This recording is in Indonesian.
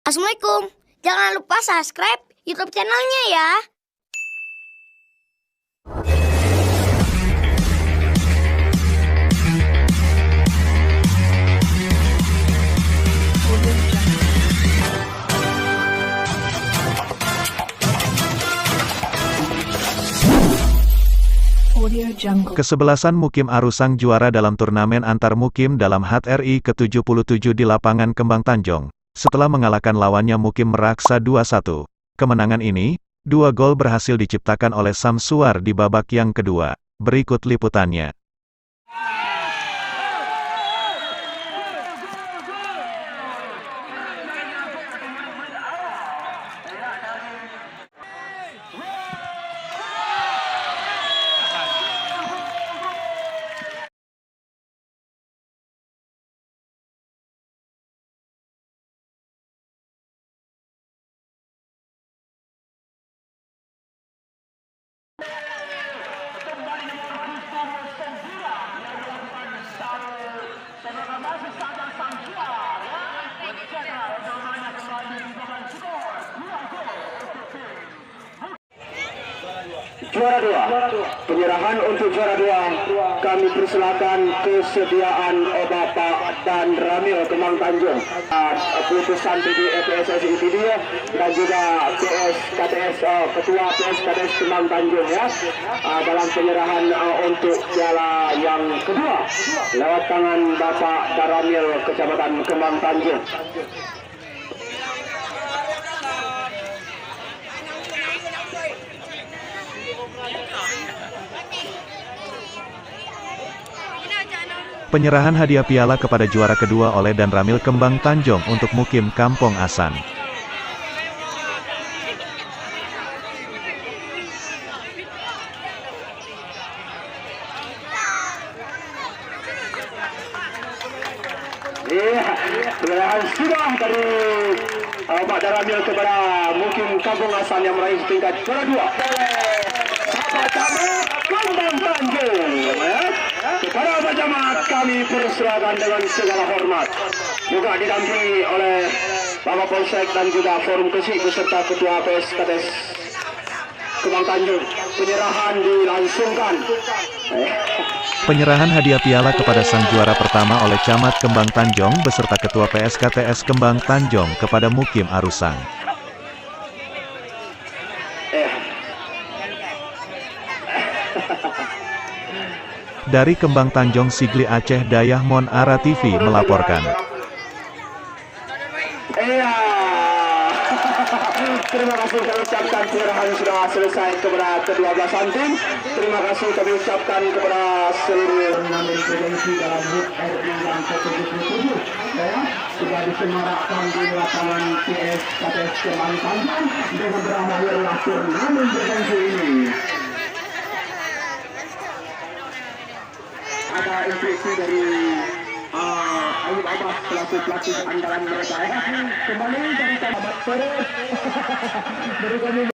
Assalamualaikum. Jangan lupa subscribe YouTube channelnya ya. Kesebelasan Mukim Arusang juara dalam turnamen antar Mukim dalam HTRI ke-77 di lapangan Kembang Tanjung, setelah mengalahkan lawannya Mukim Meraksa 2-1. Kemenangan ini, 2 gol berhasil diciptakan oleh Samsuar di babak yang kedua. Berikut liputannya. Juara 2, penyerahan untuk juara 2, kami persilakan kesediaan Bapak dan Ramil Kembang Tanjung, putusan PSSI dia dan juga Ketua PSKTS Kembang Tanjung ya, dalam penyerahan untuk piala yang kedua lewat tangan Bapak dan Ramil Kecamatan Kembang Tanjung. Penyerahan hadiah piala kepada juara kedua oleh Dan Ramil Kembang Tanjung untuk Mukim Kampung Asan. Penyerahan sudah dari Pak Dan Ramil kepada Mukim Kampung Asan yang meraih tingkat juara 2. Sahabat kami Kembang Tanjung ya. Kepada Pak Camat kami persilakan dengan segala hormat, juga didampingi oleh Bapak Polsek dan juga Forum Kesik beserta Ketua PSKTS Kembang Tanjung. Penyerahan dilangsungkan. Penyerahan hadiah piala kepada sang juara pertama oleh Camat Kembang Tanjung beserta Ketua PSKTS Kembang Tanjung kepada Mukim Arusang. Dari Kembang Tanjung Sigli Aceh Dayah Mon Ara TV melaporkan. Terima kasih kami ucapkan penyerahan sudah selesai kepada kedua belah tim. Terima kasih kami ucapkan kepada seluruh pengambil provinsi dalam HTRI yang ke-77 ya, sudah disemarakkan di lapangan PSKTS Kembang Tanjung dengan berakhirlah turnamen provinsi ini. Ada instruksi dari Ayub Abbas selaku pelatih andalan mereka ya. Kembali dari sahabat terus.